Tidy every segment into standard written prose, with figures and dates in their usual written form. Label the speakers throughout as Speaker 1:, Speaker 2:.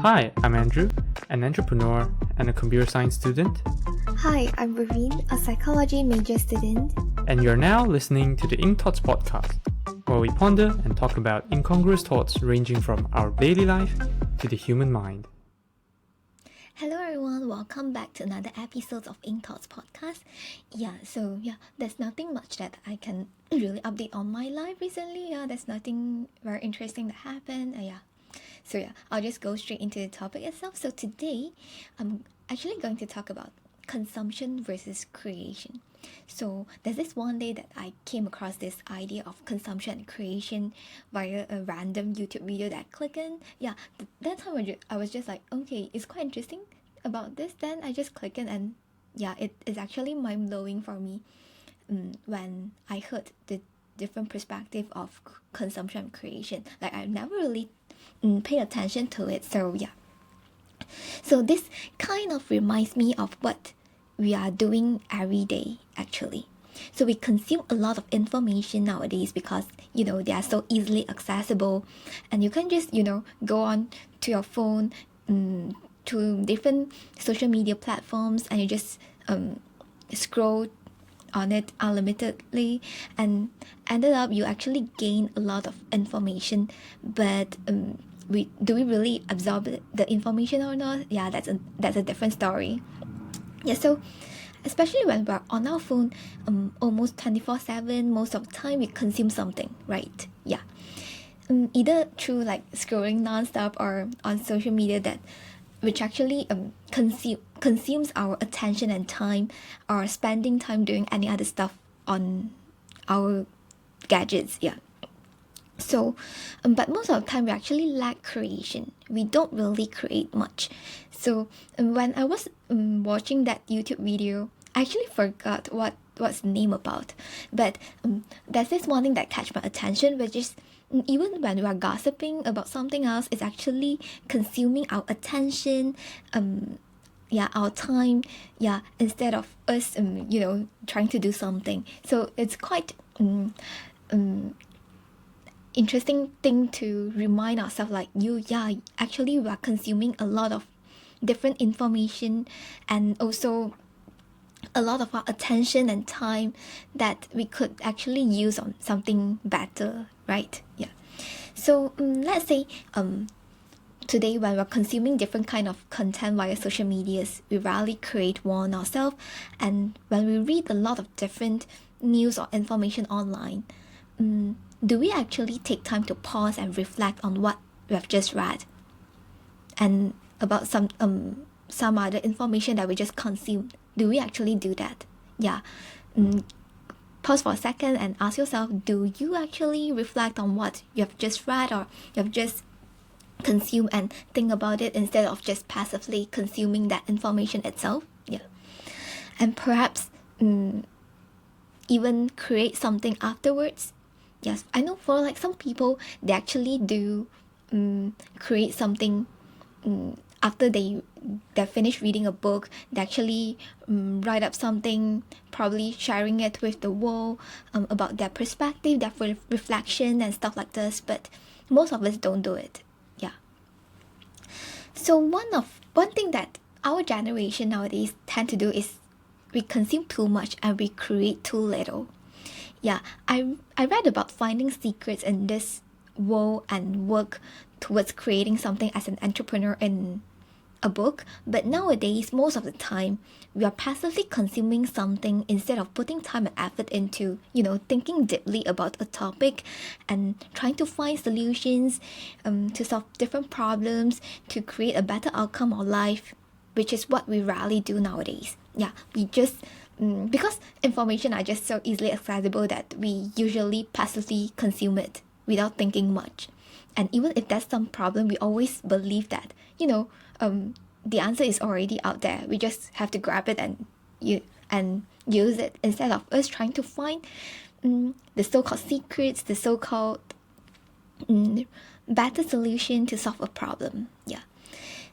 Speaker 1: Hi, I'm Andrew, an entrepreneur and a computer science student,
Speaker 2: Hi, I'm Raveen, a psychology major student.
Speaker 1: and you're now listening to the Ink Thoughts podcast, where we ponder and talk about incongruous thoughts ranging from our daily life to the human mind.
Speaker 3: Hello everyone, welcome back to another episode of Ink Thoughts podcast. There's nothing much that I can really update on my life recently. There's nothing very interesting that happened. I'll just go straight into the topic itself. So today, I'm actually going to talk about consumption versus creation. So there's this one day that I came across this idea of consumption and creation via a random YouTube video that I clicked in. That time I was just like, okay, it's quite interesting about this. Then I just click in and it is actually mind-blowing for me when I heard the different perspective of consumption and creation. Like I never really pay attention to it. So this kind of reminds me of what we are doing every day actually. So we consume a lot of information nowadays because they are so easily accessible, and you can just go on to your phone, to different social media platforms, and you just scroll on it unlimitedly, and ended up you actually gain a lot of information, but we really absorb the information or not? That's a different story. So especially when we're on our phone almost 24/7, most of the time we consume something, right? Either through like scrolling non-stop or on social media, that which actually consumes our attention and time, or spending time doing any other stuff on our gadgets. So but most of the time we actually lack creation. We don't really create much. So when I was watching that YouTube video, I actually forgot what's the name about, but there's this one thing that catch my attention, which is even when we are gossiping about something else, it's actually consuming our attention, our time, instead of us trying to do something. So it's quite interesting thing to remind ourselves, like actually we are consuming a lot of different information, and also a lot of our attention and time that we could actually use on something better, right? So let's say today when we're consuming different kind of content via social medias, we rarely create one ourselves, and when we read a lot of different news or information online, do we actually take time to pause and reflect on what we have just read, and about some other information that we just consumed? Do we actually do that? Pause for a second and ask yourself, do you actually reflect on what you have just read or you have just consumed, and think about it instead of just passively consuming that information itself? And perhaps even create something afterwards. Yes, I know for like some people, they actually do create something after they finish reading a book. They actually write up something, probably sharing it with the world, about their perspective, their reflection and stuff like this. But most of us don't do it. So one thing that our generation nowadays tend to do is we consume too much and we create too little. I read about finding secrets in this world and work towards creating something as an entrepreneur in a book. But nowadays, most of the time, we are passively consuming something instead of putting time and effort into, thinking deeply about a topic and trying to find solutions to solve different problems, to create a better outcome of life, which is what we rarely do nowadays. We just because information are just so easily accessible that we usually passively consume it without thinking much. And even if there's some problem, we always believe that the answer is already out there. We just have to grab it and use it, instead of us trying to find the so-called secrets, the so-called better solution to solve a problem.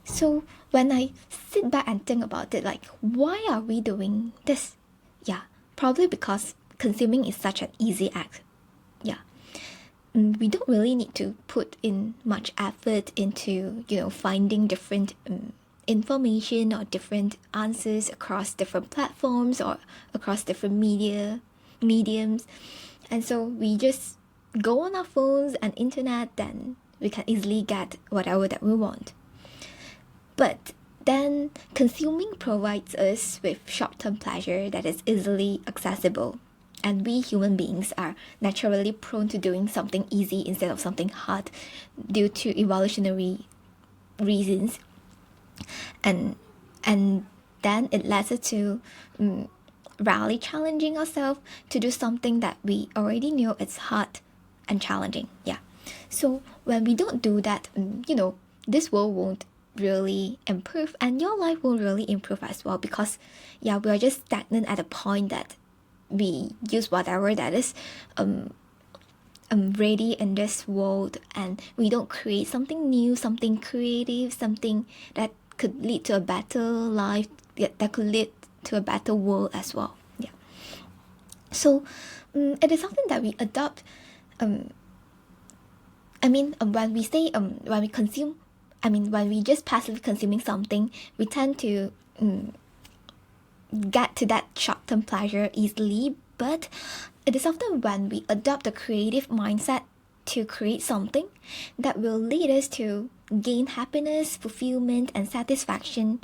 Speaker 3: So when I sit back and think about it, like, why are we doing this? Probably because consuming is such an easy act. we don't really need to put in much effort into, finding different information or different answers across different platforms or across different mediums. And so we just go on our phones and internet, then we can easily get whatever that we want. But then consuming provides us with short-term pleasure that is easily accessible. And we human beings are naturally prone to doing something easy instead of something hard due to evolutionary reasons. And then it leads us to rarely challenging ourselves to do something that we already know it's hard and challenging. Yeah. So when we don't do that, this world won't really improve, and your life won't really improve as well, because we are just stagnant at a point that we use whatever that is ready in this world, and we don't create something new, something creative, something that could lead to a better life, that could lead to a better world as well. Yeah. So it is something that we adopt. When we say when we consume, when we just passively consuming something, we tend to get to that short-term pleasure easily. But it is often when we adopt a creative mindset to create something that will lead us to gain happiness, fulfillment, and satisfaction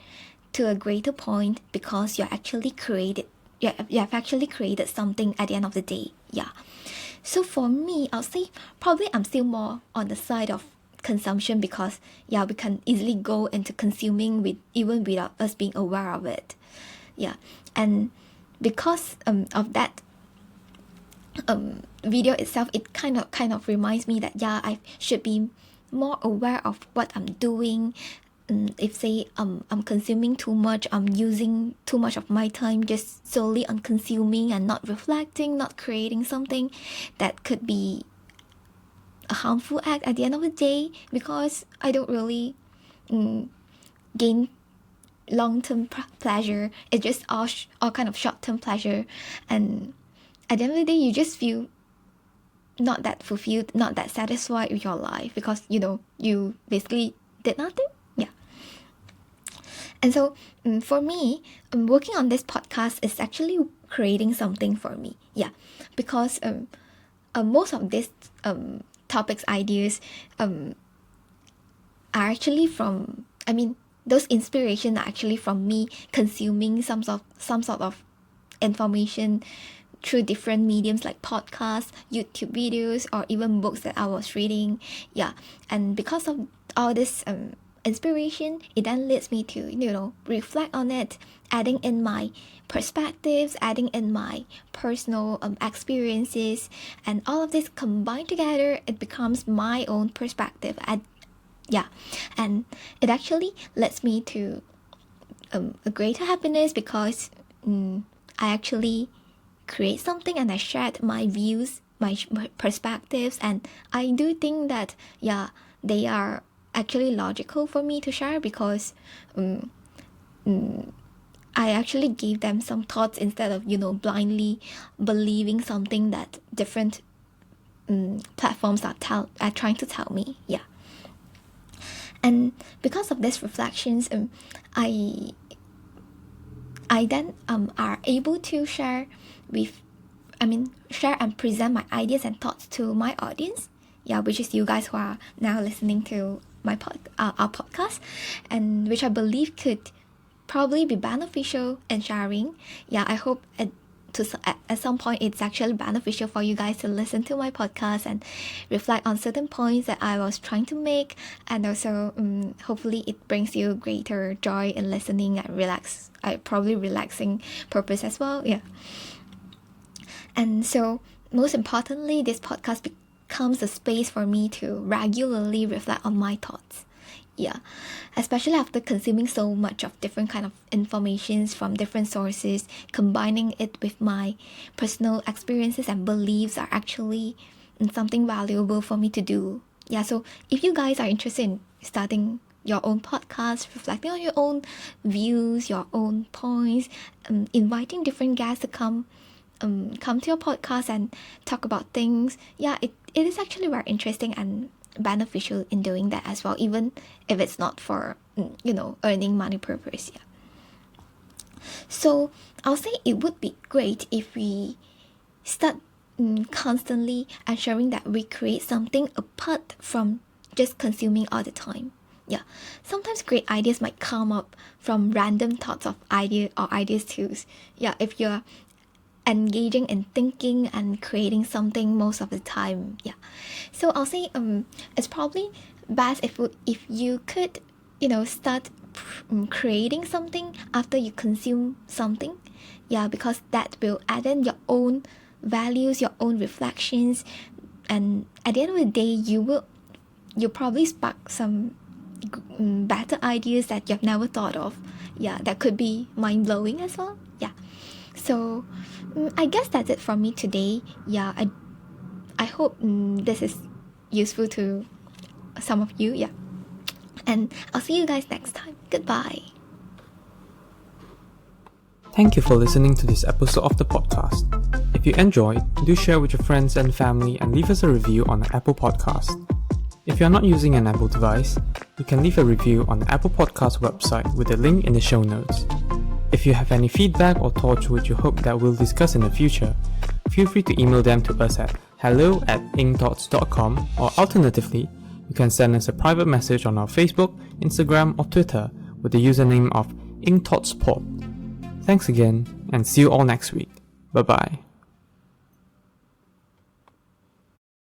Speaker 3: to a greater point, because you have actually created something at the end of the day. Yeah. So for me, I'll say probably I'm still more on the side of consumption, because we can easily go into consuming even without us being aware of it. Yeah. And because of that video itself, it kind of reminds me that I should be more aware of what I'm doing. If say I'm consuming too much, I'm using too much of my time just solely on consuming and not reflecting, not creating something that could be a harmful act at the end of the day, because I don't really gain long-term pleasure. It's just all kind of short-term pleasure, and at the end of the day you just feel not that fulfilled, not that satisfied with your life, because you basically did nothing. And so for me, working on this podcast is actually creating something for me. Because most of these topics, ideas are actually from, those inspiration are actually from me consuming some sort of information through different mediums like podcasts, YouTube videos, or even books that I was reading. And because of all this inspiration, it then leads me to reflect on it, adding in my perspectives, adding in my personal experiences, and all of this combined together, it becomes my own perspective. And it actually leads me to a greater happiness, because I actually create something and I shared my views, my perspectives, and I do think that they are actually logical for me to share, because I actually gave them some thoughts instead of blindly believing something that different platforms are trying to tell me. And because of these reflections, I then are able to share and present my ideas and thoughts to my audience, which is you guys who are now listening to our podcast, and which I believe could probably be beneficial in sharing. I hope at some point it's actually beneficial for you guys to listen to my podcast and reflect on certain points that I was trying to make, and also hopefully it brings you greater joy in listening and relaxing purpose as well. And so most importantly, this podcast becomes a space for me to regularly reflect on my thoughts. Especially after consuming so much of different kind of informations from different sources, combining it with my personal experiences and beliefs are actually something valuable for me to do. So if you guys are interested in starting your own podcast, reflecting on your own views, your own points, inviting different guests to come to your podcast and talk about things, it it is actually very interesting and beneficial in doing that as well, even if it's not for earning money purpose. Yeah. So I'll say it would be great if we start constantly ensuring that we create something apart from just consuming all the time. Yeah, sometimes great ideas might come up from random thoughts of ideas too. Yeah, if you're engaging in thinking and creating something most of the time. Yeah, so I'll say it's probably best if you could start creating something after you consume something. Yeah, because that will add in your own values, your own reflections, and at the end of the day you'll probably spark some better ideas that you've never thought of. Yeah, that could be mind-blowing as well. Yeah, so I guess that's it from me today. Yeah, I hope this is useful to some of you. Yeah, and I'll see you guys next time. Goodbye.
Speaker 1: Thank you for listening to this episode of the podcast. If you enjoyed, do share with your friends and family and leave us a review on the Apple Podcast. If you are not using an Apple device, you can leave a review on the Apple Podcast website with a link in the show notes. If you have any feedback or thoughts which you hope that we'll discuss in the future, feel free to email them to us at hello@incthoughts.com, or alternatively, you can send us a private message on our Facebook, Instagram or Twitter with the username of incthoughtspod. Thanks again, and see you all next week. Bye bye.